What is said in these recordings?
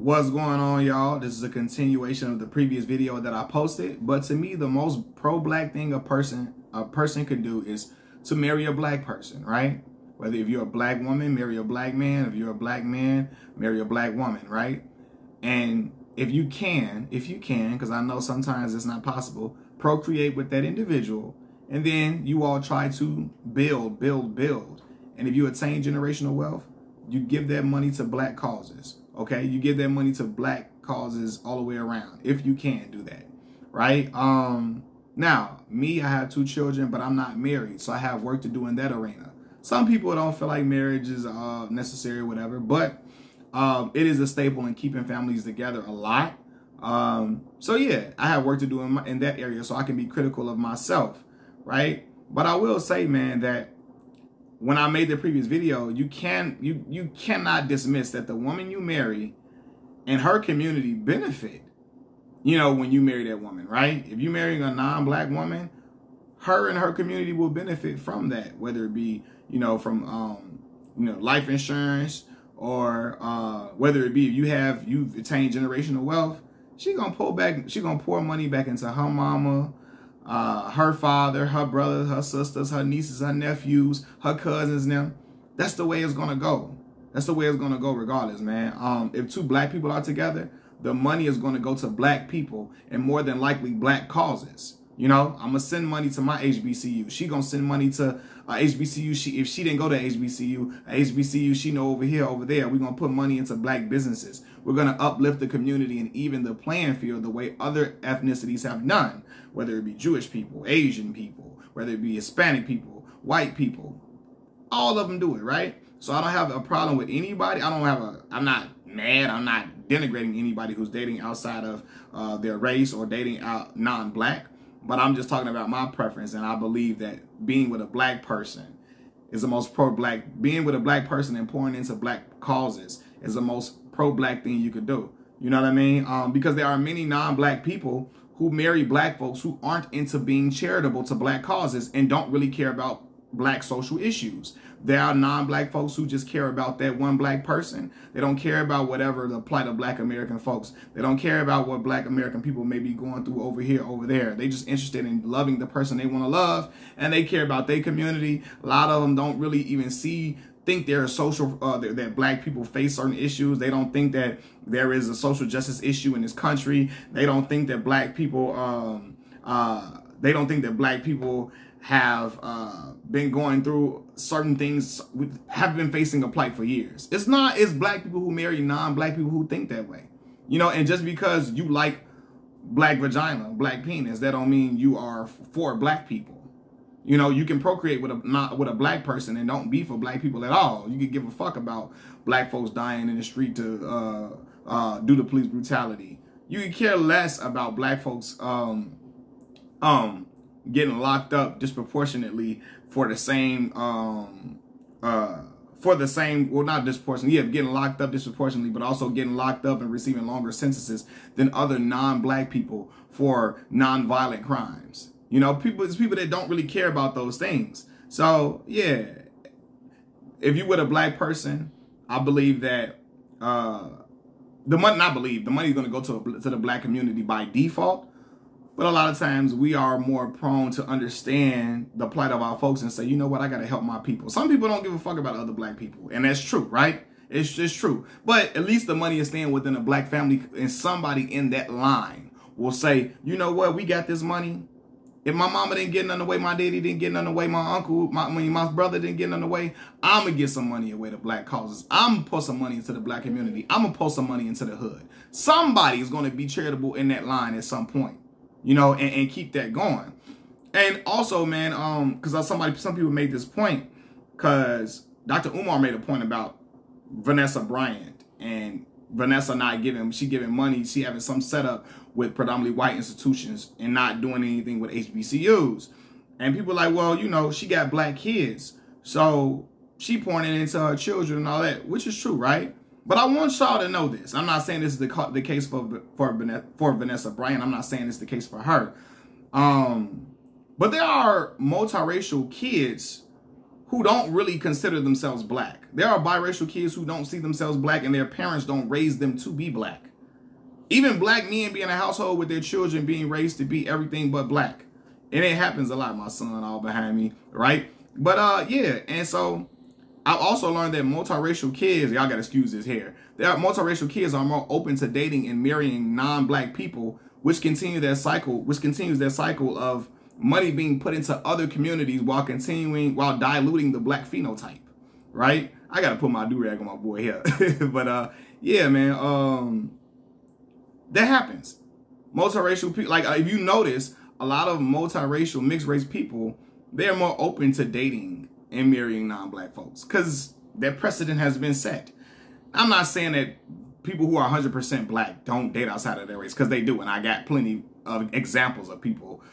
What's going on, y'all? This is a continuation of the previous video that I posted. But to me, the most pro-black thing a person could do is to marry a black person, right? Whether if you're a black woman, marry a black man. If you're a black man, marry a black woman, right? And if you can, because I know sometimes it's not possible, procreate with that individual. And then you all try to build. And if you attain generational wealth, you give that money to black causes. Okay, you give that money to black causes all the way around, if you can do that, right? Now, me, I have 2 children, but I'm not married, so I have work to do in that arena. Some people don't feel like marriage is necessary or whatever, but it is a staple in keeping families together a lot. So yeah, I have work to do in that area, so I can be critical of myself, right? But I will say, man, that when I made the previous video, you cannot dismiss that the woman you marry and her community benefit, you know, when you marry that woman, right? If you're marrying a non-black woman, her and her community will benefit from that, whether it be, you know, from, you know, life insurance, or whether it be if you've attained generational wealth, she gonna pour money back into her mama, her father, her brothers, her sisters, her nieces, her nephews, her cousins, them. That's the way it's gonna go. That's the way it's gonna go regardless, man. If 2 black people are together, the money is gonna go to black people and more than likely black causes. You know, I'm gonna send money to my HBCU. She gonna send money to HBCU. If she didn't go to HBCU, she know over here, over there. We're gonna put money into black businesses. We're gonna uplift the community and even the playing field the way other ethnicities have done, whether it be Jewish people, Asian people, whether it be Hispanic people, white people. All of them do it, right? So I don't have a problem with anybody. I'm not mad. I'm not denigrating anybody who's dating outside of their race or dating out non-black. But I'm just talking about my preference, and I believe that being with a black person is the most pro-black. Being with a black person and pouring into black causes is the most pro-black thing you could do. You know what I mean? Because there are many non-black people who marry black folks who aren't into being charitable to black causes and don't really care about black social issues. There are non-black folks who just care about that one black person. They don't care about whatever the plight of black American folks. They don't care about what black American people may be going through over here, over there. They just interested in loving the person they want to love, and they care about their community. A lot of them don't really even think there are that black people face certain issues. They don't think that there is a social justice issue in this country. They don't think that black people have been going through certain things, have been facing a plight for years. It's black people who marry non-black people who think that way. You know, and just because you like black vagina, black penis, that don't mean you are for black people. You know, you can procreate with a black person and don't be for black people at all. You can give a fuck about black folks dying in the street to due to police brutality. You can care less about black folks getting locked up disproportionately for the same well, not disproportionately, yeah, getting locked up disproportionately, but also getting locked up and receiving longer sentences than other non-black people for non-violent crimes. You know, it's people that don't really care about those things. So yeah, if you with a black person, I believe that the money's going to go to the black community by default. But a lot of times we are more prone to understand the plight of our folks and say, you know what, I got to help my people. Some people don't give a fuck about other black people. And that's true, right? It's just true. But at least the money is staying within a black family, and somebody in that line will say, you know what, we got this money. If my mama didn't get none away, my daddy didn't get none away, my uncle, my brother didn't get none away, I'm going to get some money away to black causes. I'm going to put some money into the black community. I'm going to put some money into the hood. Somebody is going to be charitable in that line at some point. You know, and keep that going. And also, man, because some people made this point, because Dr. Umar made a point about Vanessa Bryant and Vanessa she giving money, she having some setup with predominantly white institutions and not doing anything with HBCUs. And people are like, well, you know, she got black kids, so she pouring it into her children and all that, which is true, right? But I want y'all to know this. I'm not saying this is the case for Vanessa Bryant. I'm not saying it's the case for her. But there are multiracial kids who don't really consider themselves black. There are biracial kids who don't see themselves black and their parents don't raise them to be black. Even black men be in a household with their children being raised to be everything but black. And it happens a lot. My son all behind me, right? But yeah, and so I've also learned that multiracial kids, y'all gotta excuse this here, that multiracial kids are more open to dating and marrying non-black people, which continues their cycle of money being put into other communities while diluting the black phenotype, right? I gotta put my do-rag on my boy here. But yeah, man, that happens. Multiracial people, like if you notice, a lot of multiracial mixed race people, they're more open to dating and marrying non-black folks because that precedent has been set. I'm not saying that people who are 100% black don't date outside of their race, because they do, and I got plenty of examples of people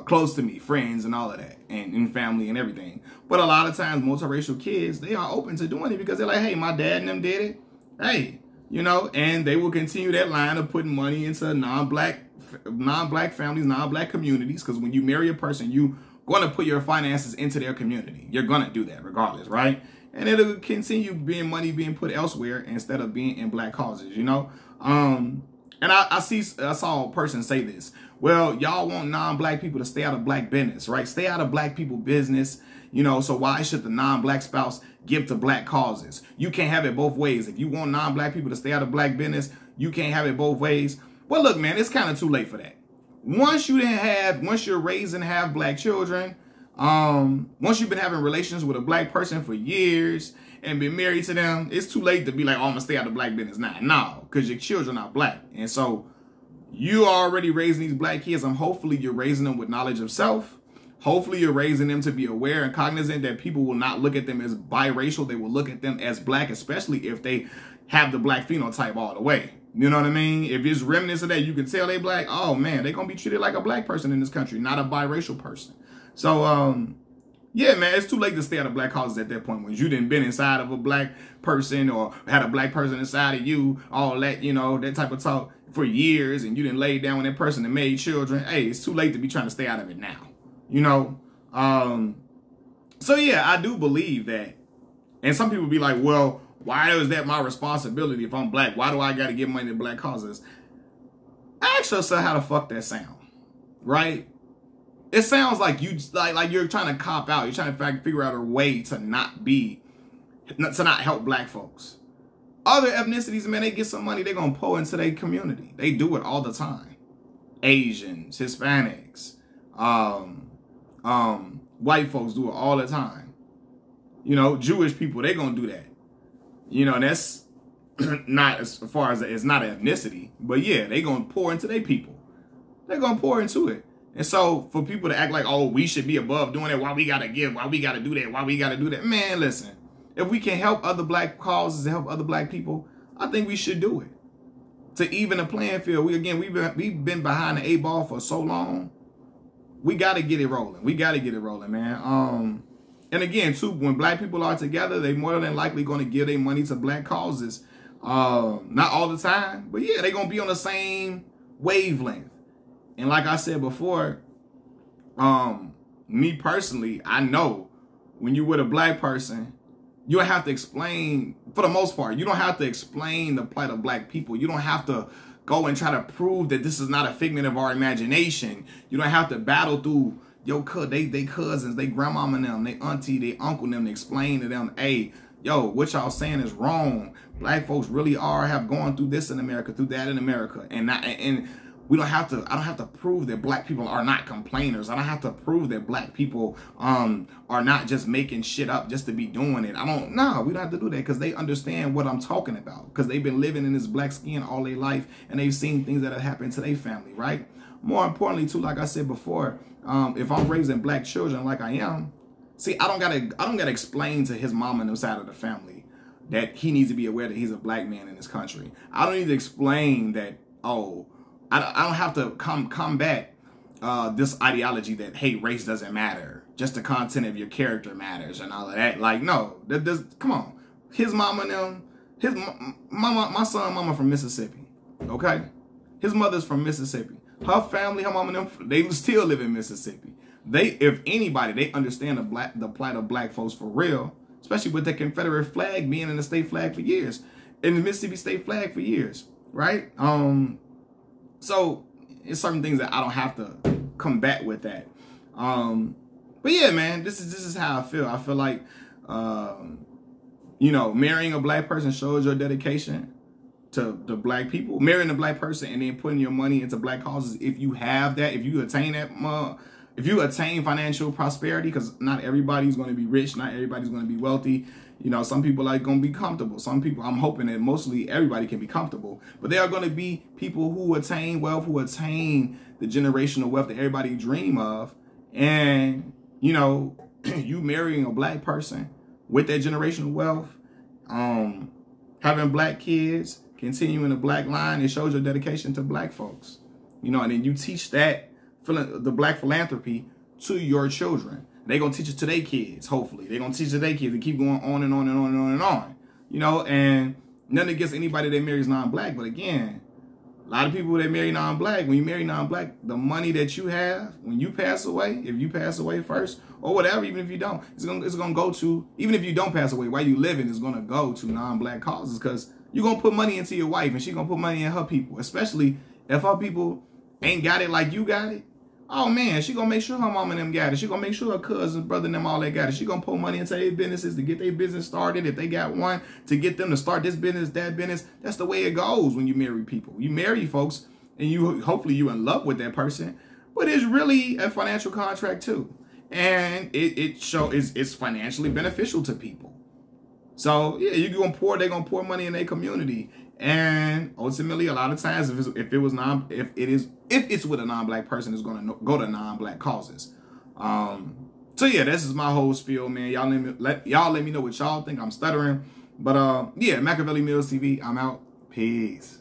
close to me, friends and all of that, and in family and everything. But a lot of times multiracial kids, they are open to doing it because they're like, hey, my dad and them did it. Hey, you know, and they will continue that line of putting money into non-black families, non-black communities, because when you marry a person, you going to put your finances into their community. You're going to do that regardless, right? And it'll continue being money being put elsewhere instead of being in black causes, you know? And I saw a person say this. Well, y'all want non-black people to stay out of black business, right? Stay out of black people business, you know, so why should the non-black spouse give to black causes? You can't have it both ways. If you want non-black people to stay out of black business, you can't have it both ways. Well, look, man, it's kind of too late for that. Once you're raising half black children, once you've been having relations with a black person for years and been married to them, it's too late to be like, oh, I'm gonna stay out of black business now. No, because your children are black. And so you are already raising these black kids, and hopefully you're raising them with knowledge of self. Hopefully you're raising them to be aware and cognizant that people will not look at them as biracial. They will look at them as black, especially if they have the black phenotype all the way. You know what I mean? If it's remnants of that, you can tell they black. Oh man, they're gonna be treated like a black person in this country, not a biracial person. So yeah, man, it's too late to stay out of black causes at that point. When you done been inside of a black person or had a black person inside of you, all that, you know, that type of talk for years, and you didn't lay down with that person and made children. Hey, it's too late to be trying to stay out of it now. You know? So yeah, I do believe that. And some people be like, well, why is that my responsibility if I'm black? Why do I got to give money to black causes? Ask yourself how the fuck that sound, right? It sounds like you like you're trying to cop out. You're trying to figure out a way to not help black folks. Other ethnicities, man, they get some money, they're gonna pour into their community. They do it all the time. Asians, Hispanics, white folks do it all the time. You know, Jewish people, they gonna do that. You know, that's not as far as it's not an ethnicity, but yeah, they gonna pour into their people. They're gonna pour into it. And so for people to act like, oh, we should be above doing it, why we gotta give, why we gotta do that, why we gotta do that. Man, listen, if we can help other black causes and help other black people, I think we should do it. To even the playing field, we've been behind the 8 ball for so long. We gotta get it rolling. We gotta get it rolling, man. And again, too, when black people are together, they more than likely going to give their money to black causes. Not all the time, but yeah, they're going to be on the same wavelength. And like I said before, me personally, I know when you're with a black person, you don't have to explain, for the most part, you don't have to explain the plight of black people. You don't have to go and try to prove that this is not a figment of our imagination. You don't have to battle through they cousins, they grandmama and them, they auntie, they uncle and them, to explain to them, hey, yo, what y'all saying is wrong. Black folks really have gone through this in America, through that in America. And we don't have to, I don't have to prove that black people are not complainers. I don't have to prove that black people are not just making shit up just to be doing it. No, we don't have to do that, because they understand what I'm talking about, because they've been living in this black skin all their life, and they've seen things that have happened to their family, right? More importantly, too, like I said before, if I'm raising black children like I am, see, I don't gotta explain to his mom and them side of the family that he needs to be aware that he's a black man in this country. I don't need to explain that, oh, I don't have to combat this ideology that, hey, race doesn't matter. Just the content of your character matters and all of that. Like, no, come on. His mama and them, my son mama from Mississippi, okay? His mother's from Mississippi. Her family, her mama and them, they still live in Mississippi. if anybody, they understand the plight of black folks for real, especially with the Confederate flag being in the state flag for years, in the Mississippi state flag for years, right? So it's certain things that I don't have to combat with that. But yeah, man, this is how I feel. I feel like, you know, marrying a black person shows your dedication to the black people. Marrying a black person and then putting your money into black causes, if you have that, if you attain that, if you attain financial prosperity, because not everybody's going to be rich, not everybody's going to be wealthy. You know, some people are going to be comfortable. Some people, I'm hoping that mostly everybody can be comfortable. But there are going to be people who attain wealth, who attain the generational wealth that everybody dream of. And, you know, you marrying a black person with that generational wealth, having black kids, continuing the black line, it shows your dedication to black folks. You know, and then you teach that, the black philanthropy, to your children. They're going to teach it to their kids, hopefully. They're going to teach it to their kids and keep going on and on and on and on and on. You know, and nothing against anybody that marries non-black. But again, a lot of people that marry non-black, when you marry non-black, the money that you have, when you pass away, if you pass away first, or whatever, even if you don't, it's gonna go to, even if you don't pass away, while you living, it's going to go to non-black causes, because you're going to put money into your wife, and she's going to put money in her people, especially if her people ain't got it like you got it. Oh, man, she going to make sure her mom and them got it. She going to make sure her cousins, brother, and them all that got it. She going to put money into their businesses to get their business started. If they got one, to get them to start this business, that business. That's the way it goes when you marry people. You marry folks, and you hopefully you in love with that person. But it's really a financial contract, too. And it's financially beneficial to people. So, yeah, they're going to pour money in their community. And ultimately, a lot of times, if it's with a non-black person, it's going to go to non-black causes. So yeah, this is my whole spiel, man. Y'all let me know what y'all think. I'm stuttering, but yeah, Machiavelli Mills TV. I'm out. Peace.